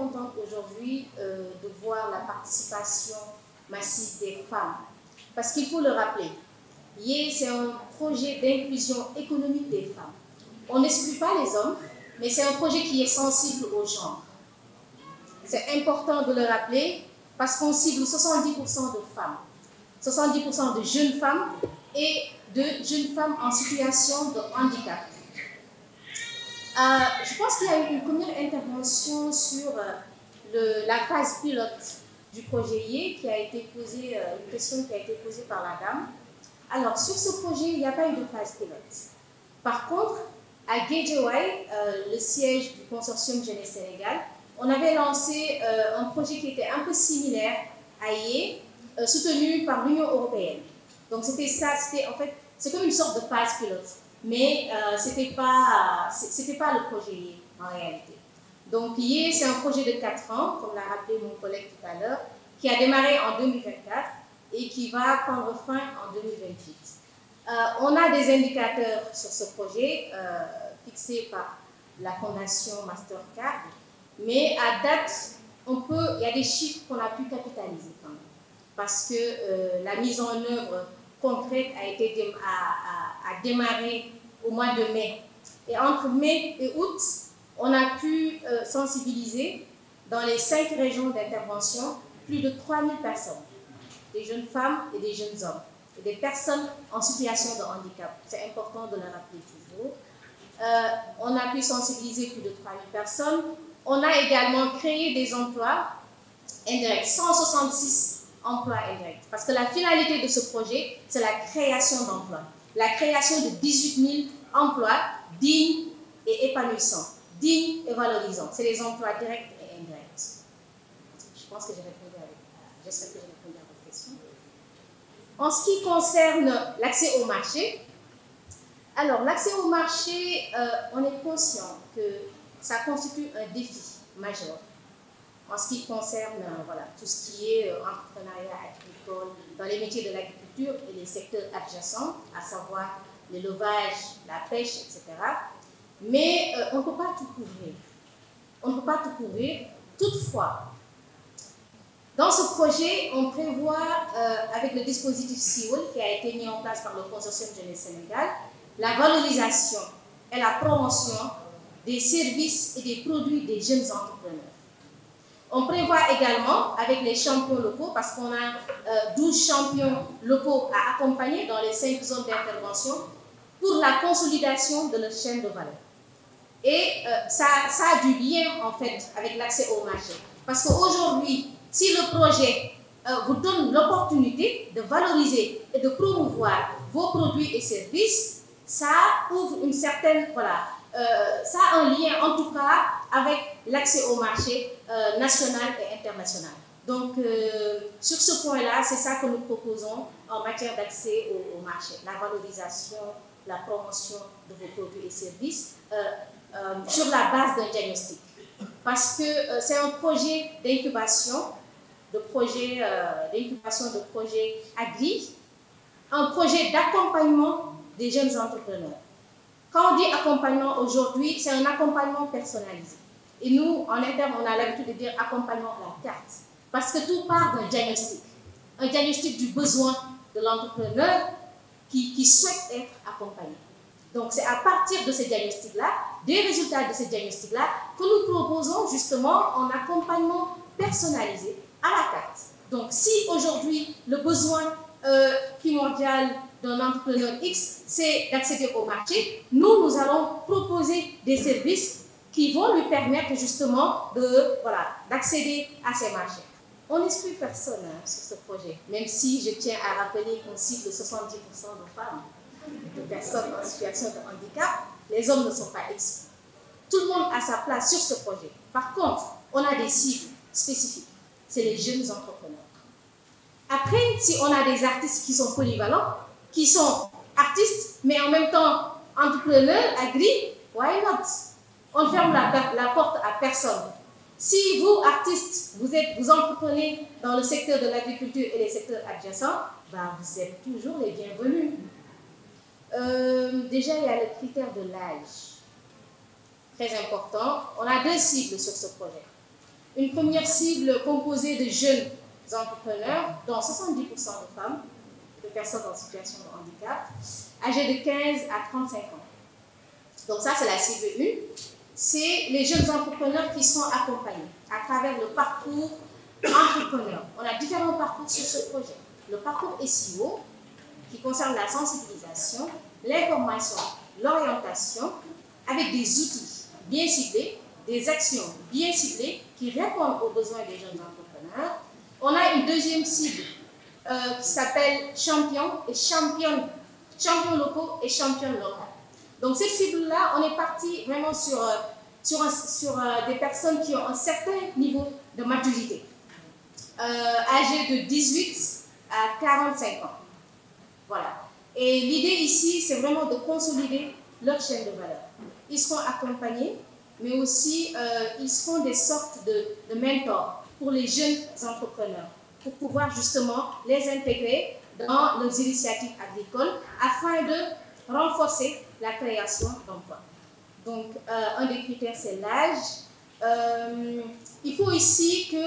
contente aujourd'hui de voir la participation massive des femmes. Parce qu'il faut le rappeler, YEH, c'est un projet d'inclusion économique des femmes. On n'exclut pas les hommes, mais c'est un projet qui est sensible aux genres. C'est important de le rappeler parce qu'on cible 70% de femmes, 70% de jeunes femmes et de jeunes femmes en situation de handicap. Je pense qu'il y a eu une première intervention sur la phase pilote du projet YEH qui a été posée, une question qui a été posée par la dame. Alors, sur ce projet, il n'y a pas eu de phase pilote. Par contre, à Guédiawaye, le siège du consortium Jeunesse Sénégal, on avait lancé un projet qui était un peu similaire à YEH, soutenu par l'Union européenne. Donc, c'était ça, c'était en fait, c'est comme une sorte de phase pilote, mais c'était pas le projet YEH en réalité. Donc, YEH, c'est un projet de 4 ans, comme l'a rappelé mon collègue tout à l'heure, qui a démarré en 2024 et qui va prendre fin en 2028. On a des indicateurs sur ce projet fixés par la Fondation Mastercard, mais à date, il y a des chiffres qu'on a pu capitaliser quand même, parce que la mise en œuvre concrète a démarré au mois de mai. Et entre mai et août, on a pu sensibiliser dans les 5 régions d'intervention plus de 3000 personnes, des jeunes femmes et des jeunes hommes, et des personnes en situation de handicap. C'est important de le rappeler toujours. On a pu sensibiliser plus de 3000 personnes. On a également créé des emplois indirects, 166 emplois indirects. Parce que la finalité de ce projet, c'est la création d'emplois. La création de 18 000 emplois dignes et épanouissants, dignes et valorisants. C'est les emplois directs et indirects. Je pense que j'ai répondu j'espère que j'ai répondu à votre question. En ce qui concerne l'accès au marché, alors l'accès au marché, on est conscient que ça constitue un défi majeur en ce qui concerne tout ce qui est entrepreneuriat agricole dans les métiers de l'agriculture et les secteurs adjacents, à savoir l'élevage, la pêche, etc. Mais on ne peut pas tout couvrir. On ne peut pas tout couvrir. Toutefois, dans ce projet, on prévoit, avec le dispositif SIOL qui a été mis en place par le consortium Jeunesse Sénégal, la valorisation et la promotion des services et des produits des jeunes entrepreneurs. On prévoit également, avec les champions locaux, parce qu'on a 12 champions locaux à accompagner dans les 5 zones d'intervention, pour la consolidation de leur chaîne de valeur. Et ça a du lien, en fait, avec l'accès au marché. Parce qu'aujourd'hui, si le projet vous donne l'opportunité de valoriser et de promouvoir vos produits et services, ça ouvre une certaine, ça a un lien en tout cas avec l'accès au marché national et international. Donc, sur ce point-là, c'est ça que nous proposons en matière d'accès au marché, la valorisation, la promotion de vos produits et services sur la base d'un diagnostic. Parce que c'est un projet d'incubation, de projets agri, un projet d'accompagnement des jeunes entrepreneurs. Quand on dit accompagnement aujourd'hui, c'est un accompagnement personnalisé. Et nous, en interne, on a l'habitude de dire accompagnement à la carte. Parce que tout part d'un diagnostic. Un diagnostic du besoin de l'entrepreneur qui souhaite être accompagné. Donc, c'est à partir de ces diagnostics-là, des résultats de ces diagnostics-là, que nous proposons justement un accompagnement personnalisé à la carte. Donc, si aujourd'hui, le besoin primordial d'un entrepreneur X, c'est d'accéder au marché, nous allons proposer des services qui vont lui permettre justement d'accéder à ces marchés. On n'exclut personne sur ce projet, même si je tiens à rappeler qu'on cible 70% de femmes, de personnes en situation de handicap. Les hommes ne sont pas exclus. Tout le monde a sa place sur ce projet. Par contre, on a des cibles spécifiques. C'est les jeunes entrepreneurs. Après, si on a des artistes qui sont polyvalents, qui sont artistes, mais en même temps entrepreneurs, agri, why not? On ne ferme la porte à personne. Si vous, artistes, vous entreprenez dans le secteur de l'agriculture et les secteurs adjacents, vous êtes toujours les bienvenus. Déjà, il y a le critère de l'âge. Très important. On a 2 cibles sur ce projet. Une première cible composée de jeunes entrepreneurs, dont 70% de femmes, de personnes en situation de handicap, âgées de 15 à 35 ans. Donc ça, c'est la cible 1. C'est les jeunes entrepreneurs qui sont accompagnés à travers le parcours entrepreneur. On a différents parcours sur ce projet. Le parcours SEO, qui concerne la sensibilisation, l'information, l'orientation, avec des outils bien ciblés, des actions bien ciblées qui répondent aux besoins des jeunes entrepreneurs. On a une deuxième cible qui s'appelle champions et champions locaux et championnes locales. Donc cette cible-là, on est parti vraiment sur des personnes qui ont un certain niveau de maturité, âgées de 18 à 45 ans. Voilà. Et l'idée ici, c'est vraiment de consolider leur chaîne de valeur. Ils seront accompagnés, mais aussi ils seront des sortes de mentors pour les jeunes entrepreneurs, pour pouvoir justement les intégrer dans leurs initiatives agricoles afin de renforcer la création d'emplois. Donc, un des critères, c'est l'âge. Il faut ici que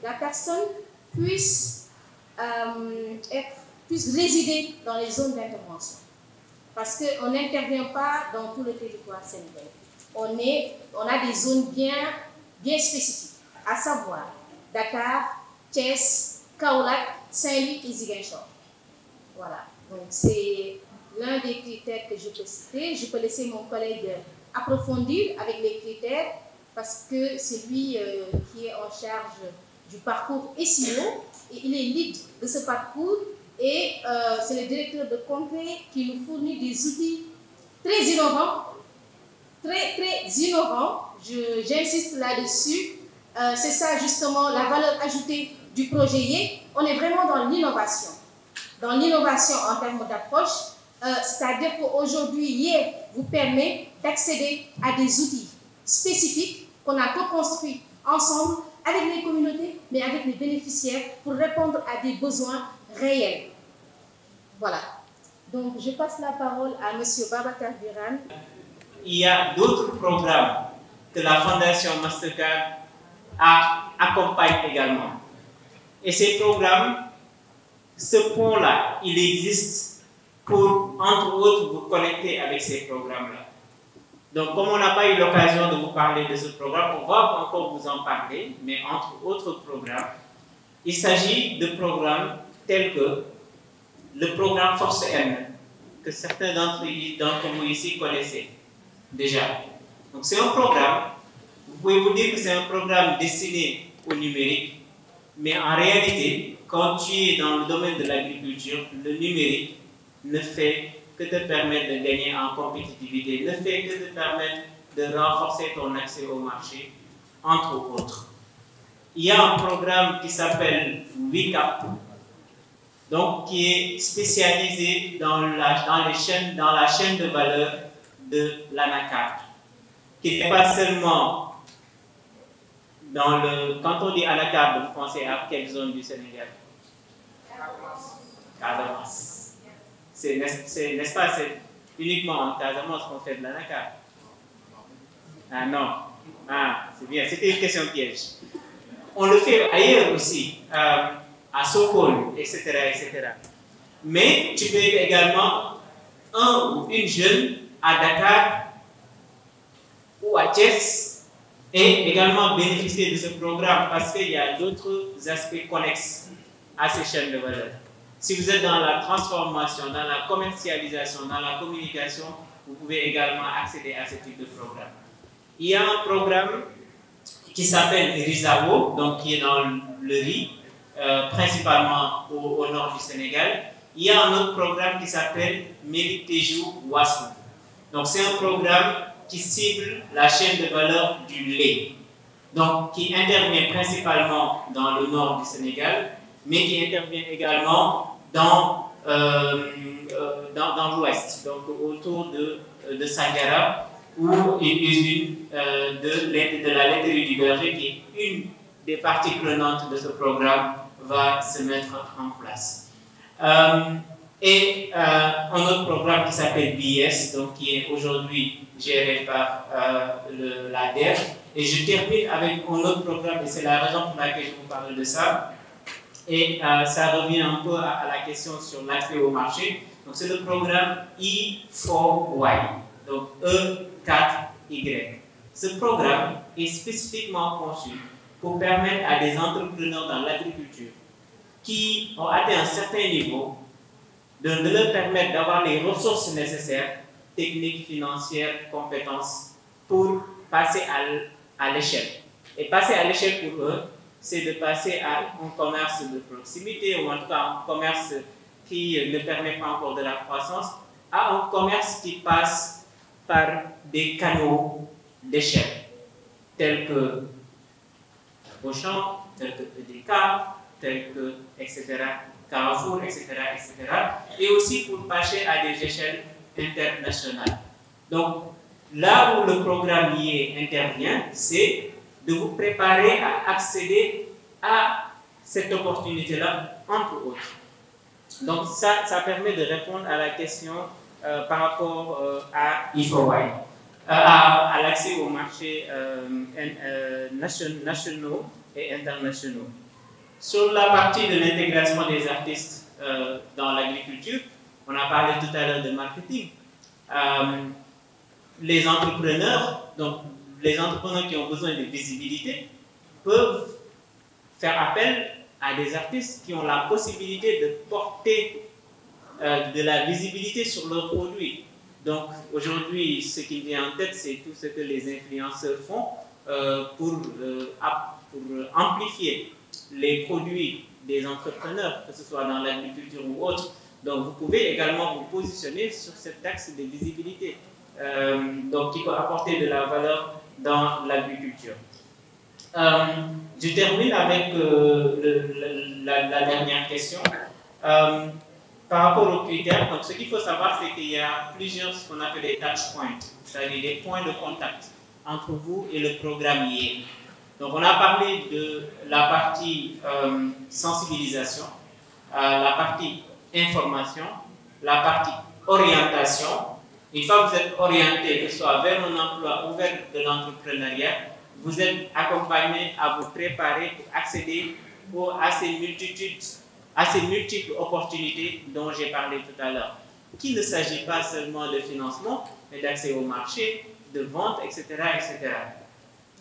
la personne puisse résider dans les zones d'intervention. Parce qu'on n'intervient pas dans tout le territoire sénégalais. On a des zones bien spécifiques, à savoir Dakar, Thiès, Kaolack, Saint-Louis et Ziguinchor. Voilà, donc c'est l'un des critères que je peux citer. Je peux laisser mon collègue approfondir avec les critères parce que c'est lui qui est en charge du parcours SEO et il est lead de ce parcours et c'est le directeur de Congrès qui nous fournit des outils très innovants, très innovants, j'insiste là-dessus. C'est ça justement la valeur ajoutée du projet YE. On est vraiment dans l'innovation en termes d'approche. C'est-à-dire qu'aujourd'hui, YE vous permet d'accéder à des outils spécifiques qu'on a co-construits ensemble avec les communautés, mais avec les bénéficiaires pour répondre à des besoins réels. Voilà. Donc, je passe la parole à M. Babacar Birane. Il y a d'autres programmes que la Fondation Mastercard accompagne également. Et ces programmes, ce pont-là, il existe pour, entre autres, vous connecter avec ces programmes-là. Donc, comme on n'a pas eu l'occasion de vous parler de ce programme, on va encore vous en parler, mais entre autres programmes, il s'agit de programmes tels que le programme Force M, que certains d'entre vous ici connaissez déjà. Donc, c'est un programme, vous pouvez vous dire que c'est un programme destiné au numérique, mais en réalité, quand tu es dans le domaine de l'agriculture, le numérique ne fait que te permettre de gagner en compétitivité, ne fait que te permettre de renforcer ton accès au marché, entre autres. Il y a un programme qui s'appelle WICAP, donc qui est spécialisé dans la chaîne de valeur de l'anacarde, qui n'est pas seulement dans le... Quand on dit anacarde, vous pensez à quelle zone du Sénégal? Casamance. N'est-ce pas, c'est uniquement en Casamance qu'on fait de l'anacarde? Ah non. Ah, c'est bien, c'était une question piège. On le fait ailleurs aussi, à Sokol, etc., etc. Mais tu peux être également un ou une jeune à Dakar ou à Thiès et également bénéficier de ce programme parce qu'il y a d'autres aspects connexes à ces chaînes de valeur. Si vous êtes dans la transformation, dans la commercialisation, dans la communication, vous pouvez également accéder à ce type de programme. Il y a un programme qui s'appelle Rizao, donc qui est dans le riz, principalement au nord du Sénégal. Il y a un autre programme qui s'appelle Méritejou Wassou. Donc c'est un programme qui cible la chaîne de valeur du lait, donc qui intervient principalement dans le nord du Sénégal, mais qui intervient également dans l'ouest, donc autour de Sangara, où une usine de la laiterie du berger, qui est une des parties prenantes de ce programme, va se mettre en place. Et un autre programme qui s'appelle BIS, donc qui est aujourd'hui géré par l'ADER, Et je termine avec un autre programme, et c'est la raison pour laquelle je vous parle de ça. Et ça revient un peu à la question sur l'accès au marché. Donc c'est le programme E4Y, donc E4Y. Ce programme est spécifiquement conçu pour permettre à des entrepreneurs dans l'agriculture qui ont atteint un certain niveau de leur permettre d'avoir les ressources nécessaires, techniques, financières, compétences, pour passer à l'échelle. Et passer à l'échelle pour eux, c'est de passer à un commerce de proximité, ou en tout cas un commerce qui ne permet pas encore de la croissance, à un commerce qui passe par des canaux d'échelle, tels que Auchan, tels que EDK, tels que, etc., Carrefour, etc., etc., et aussi pour passer à des échelles internationales. Donc, là où le programme IE intervient, c'est de vous préparer à accéder à cette opportunité-là, entre autres. Donc, ça permet de répondre à la question par rapport à E4Y, à l'accès aux marchés nationaux et internationaux. Sur la partie de l'intégration des artistes dans l'agriculture, on a parlé tout à l'heure de marketing. Les entrepreneurs qui ont besoin de visibilité peuvent faire appel à des artistes qui ont la possibilité de porter de la visibilité sur leurs produits. Donc aujourd'hui, ce qui me vient en tête, c'est tout ce que les influenceurs font pour amplifier les produits des entrepreneurs, que ce soit dans l'agriculture ou autre. Donc vous pouvez également vous positionner sur cet axe de visibilité, donc qui peut apporter de la valeur dans l'agriculture. Je termine avec la dernière question. Par rapport aux critères, donc ce qu'il faut savoir, c'est qu'il y a plusieurs, ce qu'on appelle des touch points, c'est-à-dire des points de contact entre vous et le programme IE. Donc on a parlé de la partie sensibilisation, la partie information, la partie orientation. Une fois que vous êtes orienté, que ce soit vers un emploi ou vers de l'entrepreneuriat, vous êtes accompagné à vous préparer pour accéder à ces multiples opportunités dont j'ai parlé tout à l'heure. Qu'il ne s'agit pas seulement de financement, mais d'accès au marché, de vente, etc., etc.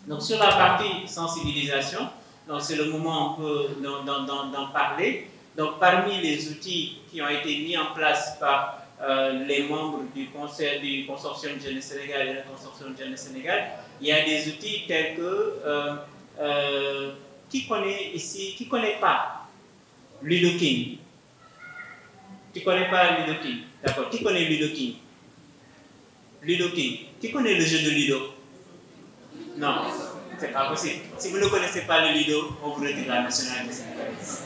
Donc sur la partie sensibilisation, c'est le moment un peu d'en parler. Donc parmi les outils qui ont été mis en place par les membres du consortium Jeunesse Sénégal et le consortium Jeunesse Sénégal, il y a des outils tels que qui connaît pas Ludo King? Qui connaît pas Ludo King? D'accord. Qui connaît Ludo King? Ludo King. Qui connaît le jeu de Ludo? Non, c'est pas possible. Si vous ne connaissez pas le Ludo, on vous retire la nationalité sénégalaise.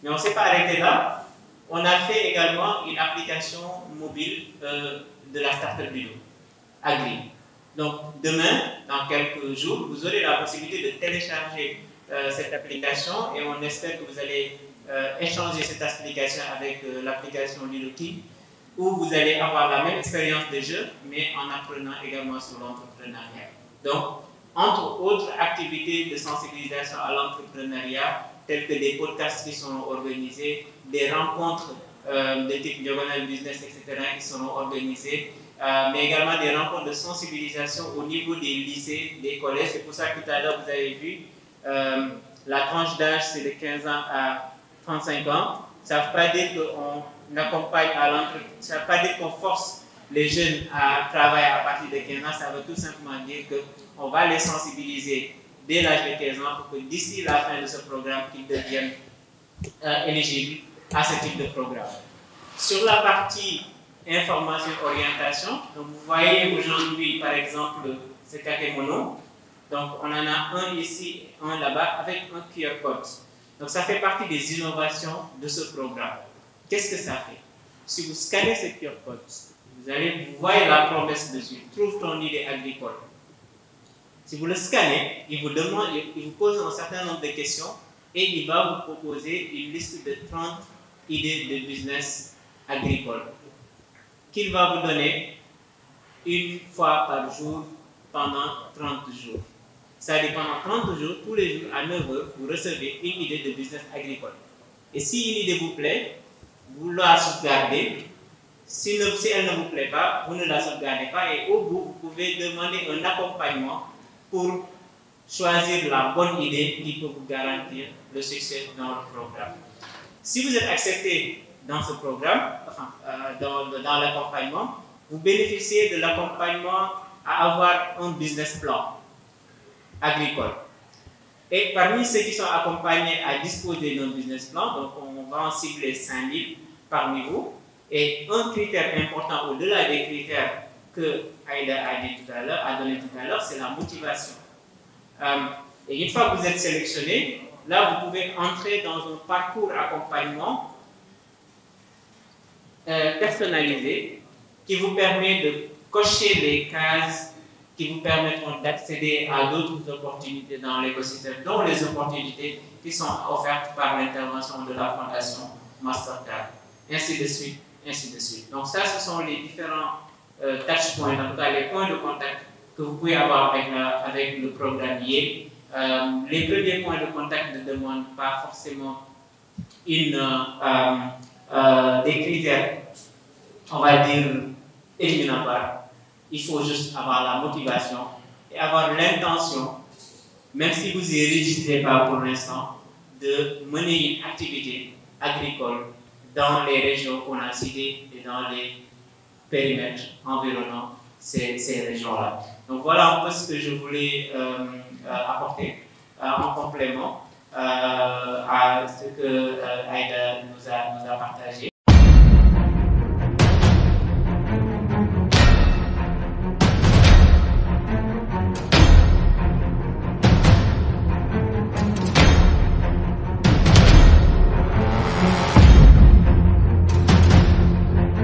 Mais on ne s'est pas arrêté là. On a fait également une application mobile de la startup Ludo, Agri. Donc demain, dans quelques jours, vous aurez la possibilité de télécharger cette application et on espère que vous allez échanger cette application avec l'application Ludo King, où vous allez avoir la même expérience de jeu, mais en apprenant également sur l'entrepreneuriat. Donc, entre autres activités de sensibilisation à l'entrepreneuriat, telles que des podcasts qui seront organisés, des rencontres de type Diagonal Business, etc., qui seront organisées, mais également des rencontres de sensibilisation au niveau des lycées, des collèges. C'est pour ça que tout à l'heure, vous avez vu, la tranche d'âge, c'est de 15 ans à 35 ans. Ça ne veut pas dire qu'on accompagne à l'entreprise, ça ne veut pas dire qu'on force les jeunes à travailler à partir de 15 ans. Ça veut tout simplement dire qu'on va les sensibiliser dès l'âge de 15 ans pour que d'ici la fin de ce programme, qu'ils deviennent éligibles à ce type de programme. Sur la partie information orientation, donc vous voyez aujourd'hui par exemple ce Kakemono. Donc on en a un ici, un là-bas avec un QR code. Donc ça fait partie des innovations de ce programme. Qu'est-ce que ça fait? Si vous scannez ce QR code, vous voyez la promesse dessus, trouve ton idée agricole. Si vous le scannez, il vous pose un certain nombre de questions et il va vous proposer une liste de 30 idées de business agricole qu'il va vous donner une fois par jour pendant 30 jours. ça dit pendant 30 jours, tous les jours à 9 heures, vous recevez une idée de business agricole. Et si une idée vous plaît, vous la sauvegardez. Si elle ne vous plaît pas, vous ne la sauvegardez pas et au bout, vous pouvez demander un accompagnement pour choisir la bonne idée qui peut vous garantir le succès dans le programme. Si vous êtes accepté dans ce programme, enfin, dans l'accompagnement, vous bénéficiez de l'accompagnement à avoir un business plan agricole. Et parmi ceux qui sont accompagnés à disposer d'un business plan, donc on va en cibler 5000 parmi vous. Et un critère important au-delà des critères que Aïda a donné tout à l'heure, c'est la motivation. Et une fois que vous êtes sélectionné, là vous pouvez entrer dans un parcours accompagnement personnalisé qui vous permet de cocher les cases qui vous permettront d'accéder à d'autres opportunités dans l'écosystème, dont les opportunités qui sont offertes par l'intervention de la Fondation Mastercard, ainsi de suite, ainsi de suite. Donc ça, ce sont les différents touchpoints, en tout cas les points de contact que vous pouvez avoir avec le programmier. Les premiers points de contact ne demandent pas forcément des critères, on va dire, éliminatoires. Il faut juste avoir la motivation et avoir l'intention, même si vous n'y réussissez pas pour l'instant, de mener une activité agricole dans les régions qu'on a citées et dans les périmètres environnant ces régions-là. Donc voilà un peu ce que je voulais apporter en complément à ce que Aïda nous a partagé.